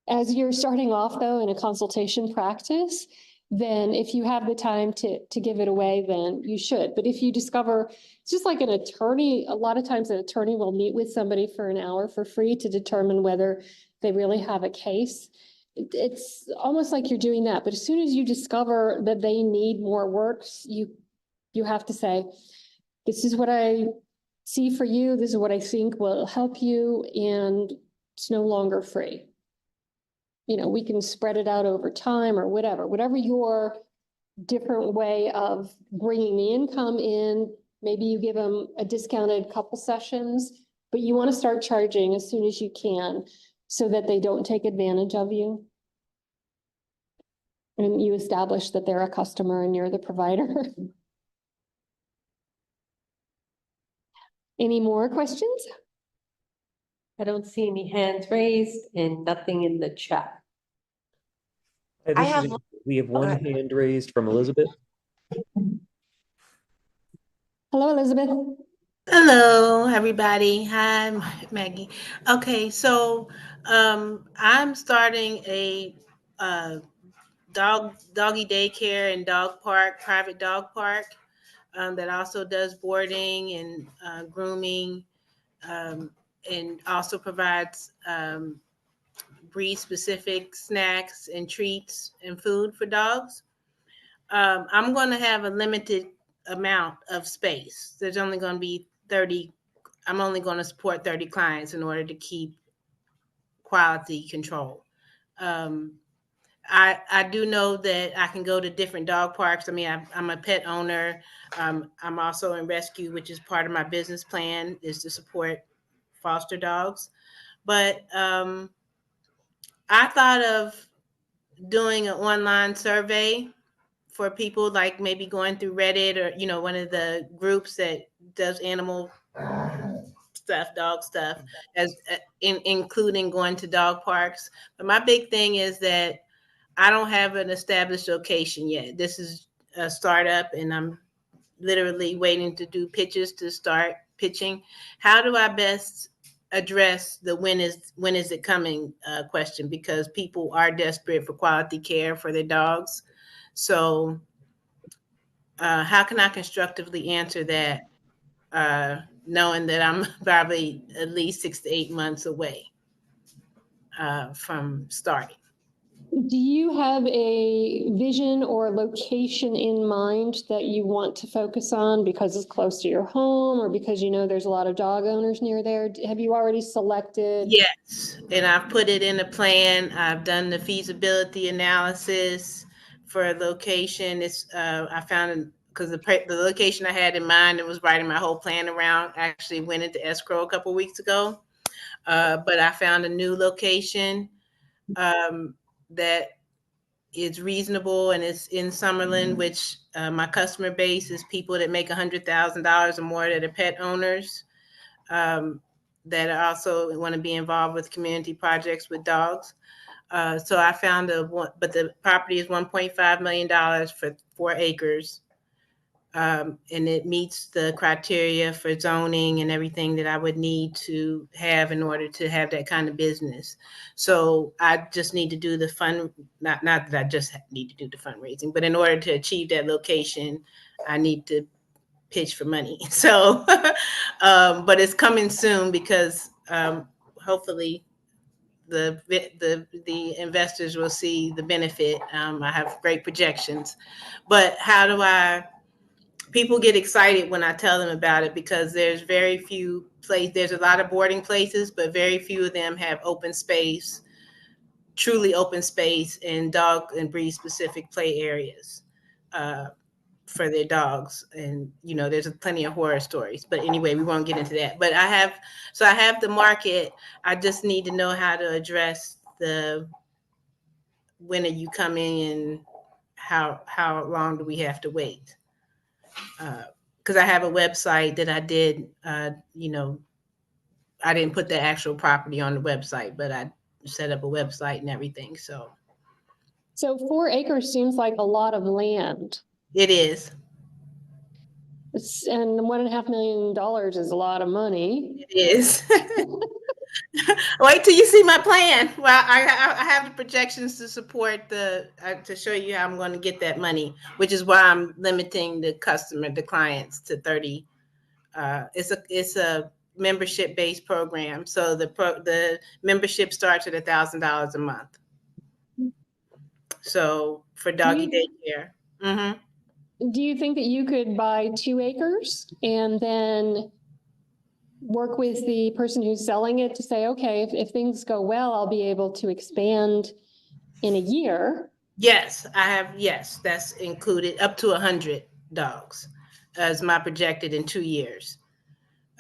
As you're starting off though in a consultation practice, then if you have the time to give it away, then you should. But if you discover, it's just like an attorney, a lot of times an attorney will meet with somebody for an hour for free to determine whether they really have a case. It's almost like you're doing that, but as soon as you discover that they need more work, you have to say, this is what I see for you, this is what I think will help you, and it's no longer free. You know, we can spread it out over time or whatever your different way of bringing the income in. Maybe you give them a discounted couple sessions, but you want to start charging as soon as you can so that they don't take advantage of you. And you establish that they're a customer and you're the provider. Any more questions?
I don't see any hands raised and nothing in the chat.
We have one hand raised from Elizabeth.
Hello, Elizabeth.
Hello, everybody. Hi, Maggie. Okay, so I'm starting a doggy daycare and dog park, private dog park, that also does boarding and grooming, and also provides breed-specific snacks and treats and food for dogs. I'm going to have a limited amount of space. There's only going to be 30. I'm only going to support 30 clients in order to keep quality control. I do know that I can go to different dog parks. I mean, I'm a pet owner. I'm also in rescue, which is part of my business plan, is to support foster dogs. But I thought of doing an online survey for people, like maybe going through Reddit or, you know, one of the groups that does animal stuff, dog stuff, as including going to dog parks. But my big thing is that I don't have an established location yet. This is a startup and I'm literally waiting to do pitches to start pitching. How do I best address the when is it coming question? Because people are desperate for quality care for their dogs. So how can I constructively answer that, knowing that I'm probably at least 6 to 8 months away from starting?
Do you have a vision or location in mind that you want to focus on because it's close to your home or because you know there's a lot of dog owners near there? Have you already selected?
Yes, and I've put it in a plan. I've done the feasibility analysis for a location. It's I found, because the location I had in mind and was writing my whole plan around actually went into escrow a couple of weeks ago. But I found a new location that is reasonable, and it's in Summerlin, which my customer base is people that make $100,000 or more that are pet owners, that also want to be involved with community projects with dogs. So I found but the property is $1.5 million for 4 acres. And it meets the criteria for zoning and everything that I would need to have in order to have that kind of business. So I just need to do the not that I just need to do the fundraising, but in order to achieve that location, I need to pitch for money. So, but it's coming soon because hopefully the investors will see the benefit. I have great projections, but how do people get excited when I tell them about it, because there's very few places. There's a lot of boarding places, but very few of them have open space, truly open space, and dog and breed specific play areas for their dogs. And, you know, there's plenty of horror stories, but anyway, we won't get into that. But I have the market. I just need to know how to address when are you coming and how long do we have to wait? Because I have a website that I did, you know, I didn't put the actual property on the website, but I set up a website and everything. So
4 acres seems like a lot of land.
It is.
And $1.5 million is a lot of money.
It is. Wait till you see my plan. Well, I have the projections to support to show you how I'm going to get that money, which is why I'm limiting the clients to 30. It's a membership based program, so the membership starts at $1,000 a month. So for doggy daycare. Mm-hmm.
Do you think that you could buy 2 acres and then work with the person who's selling it to say, okay, if things go well, I'll be able to expand in a year?
Yes, I have. Yes, that's included up to 100 dogs as my projected in 2 years.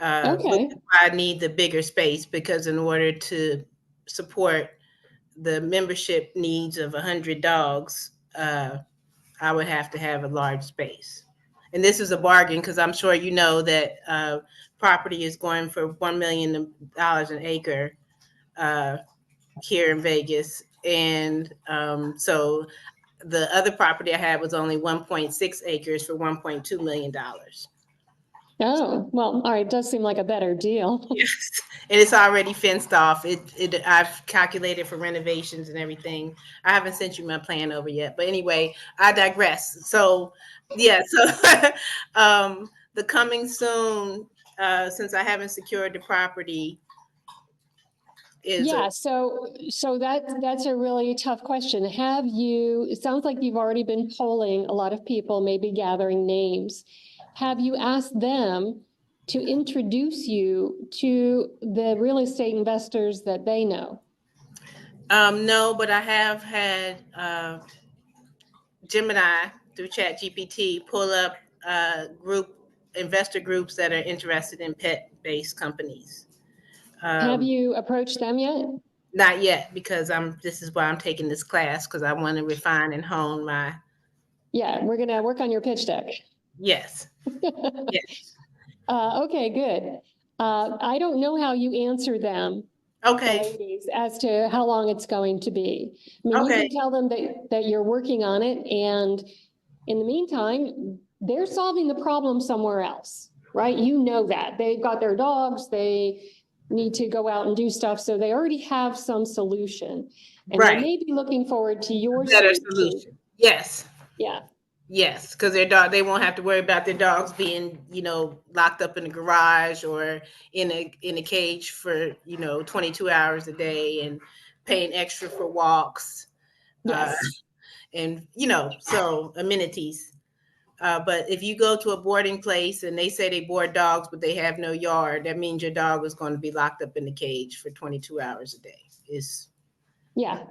Okay.
I need the bigger space because in order to support the membership needs of 100 dogs, I would have to have a large space. And this is a bargain because I'm sure you know that property is going for $1 million an acre here in Vegas. And so the other property I had was only 1.6 acres for $1.2 million.
Oh, well, all right. It does seem like a better deal.
Yes, and it's already fenced off. I've calculated for renovations and everything. I haven't sent you my plan over yet, but anyway, I digress. So, yeah, so the coming soon, since I haven't secured the property, is
yeah. So that's a really tough question. It sounds like you've already been polling a lot of people, maybe gathering names. Have you asked them to introduce you to the real estate investors that they know?
No, but I have had Gemini through ChatGPT pull up investor groups that are interested in pet-based companies.
Have you approached them yet?
Not yet, because this is why I'm taking this class, because I want to refine and hone my.
Yeah, we're gonna work on your pitch deck.
Yes. Yes.
Okay, good. I don't know how you answer them.
Okay.
Ladies, as to how long it's going to be. I mean,
Okay.
you can tell them that you're working on it, and in the meantime, they're solving the problem somewhere else, right? You know that. They've got their dogs, they need to go out and do stuff, so they already have some solution. And
Right.
they may be looking forward to your
better solution. Yes.
Yeah.
Yes, because they won't have to worry about their dogs being, locked up in the garage or in a cage for, 22 hours a day and paying extra for walks.
Yes.
And, so amenities. But if you go to a boarding place and they say they board dogs, but they have no yard, that means your dog is going to be locked up in the cage for 22 hours a day.
Yeah.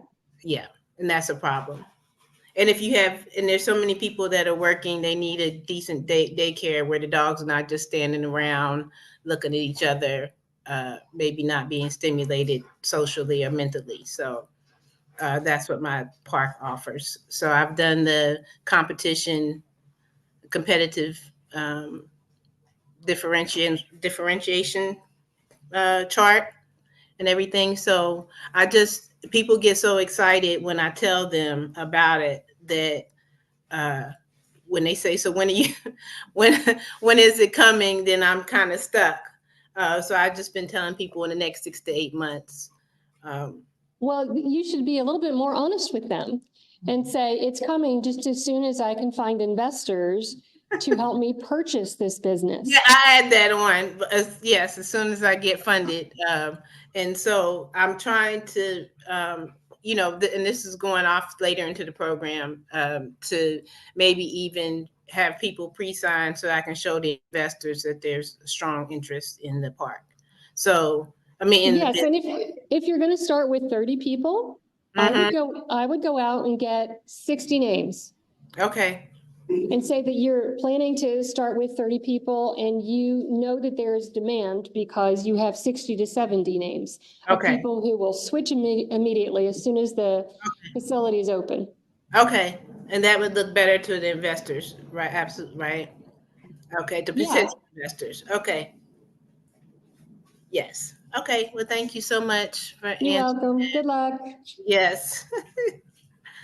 And that's a problem. And and there's so many people that are working, they need a decent daycare where the dogs are not just standing around looking at each other, maybe not being stimulated socially or mentally. So that's what my park offers. So I've done the competitive differentiation chart and everything. So people get so excited when I tell them about it that when they say, so when are you, when is it coming? Then I'm kind of stuck. So I've just been telling people in the next 6 to 8 months.
Well, you should be a little bit more honest with them and say, it's coming just as soon as I can find investors to help me purchase this business.
Yeah, I add that on. Yes, as soon as I get funded. And so I'm trying to, and this is going off later into the program, to maybe even have people pre-sign so I can show the investors that there's a strong interest in the park. So,
yes, and if you're going to start with 30 people, I would go out and get 60 names.
Okay.
And say that you're planning to start with 30 people and you know that there is demand because you have 60 to 70 names of people who will switch immediately as soon as the facility is open.
Okay. And that would look better to the investors, right? Absolutely, right? Okay, to potential investors. Okay. Yes. Okay. Well, thank you so much for
You're welcome. Good luck.
Yes.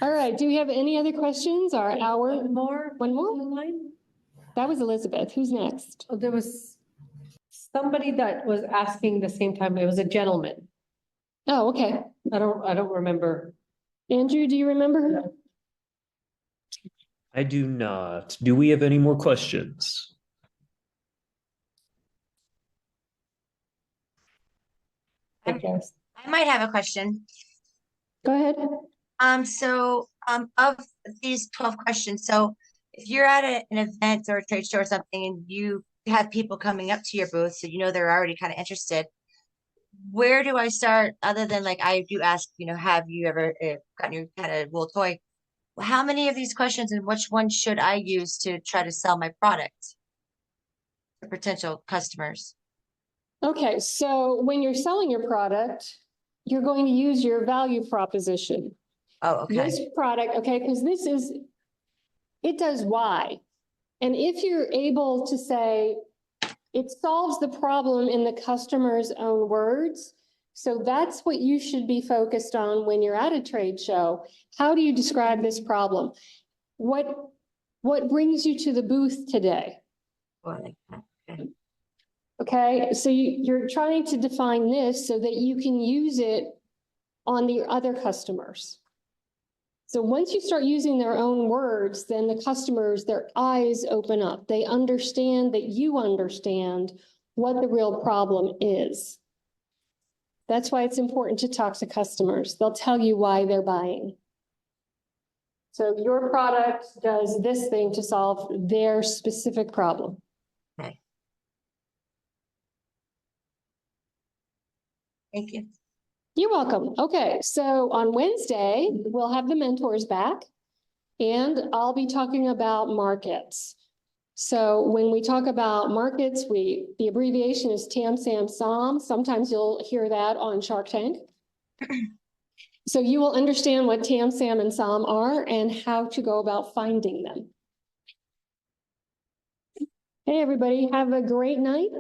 All right, do we have any other questions? Our hour,
One more?
one more? That was Elizabeth. Who's next?
Oh, there was somebody that was asking the same time. It was a gentleman.
Oh, okay.
I don't remember.
Andrew, do you remember?
I do not. Do we have any more questions?
I might have a question.
Go ahead.
Of these 12 questions, so if you're at an event or a trade show or something and you have people coming up to your booth, so you know they're already kind of interested, where do I start other than like I do ask, have you ever gotten your had a wool toy? How many of these questions and which one should I use to try to sell my product to potential customers?
Okay, so when you're selling your product, you're going to use your value proposition.
Oh, okay.
This product, okay, because it does why. And if you're able to say, it solves the problem in the customer's own words, so that's what you should be focused on when you're at a trade show. How do you describe this problem? What brings you to the booth today?
Well, like that. Okay.
Okay, so you're trying to define this so that you can use it on the other customers. So once you start using their own words, then the customers, their eyes open up. They understand that you understand what the real problem is. That's why it's important to talk to customers. They'll tell you why they're buying. So your product does this thing to solve their specific problem.
Okay. Thank you.
You're welcome. Okay, so on Wednesday, we'll have the mentors back and I'll be talking about markets. So when we talk about markets, the abbreviation is TAM, SAM, SOM. Sometimes you'll hear that on Shark Tank. So you will understand what TAM, SAM, and SOM are and how to go about finding them. Hey, everybody, have a great night.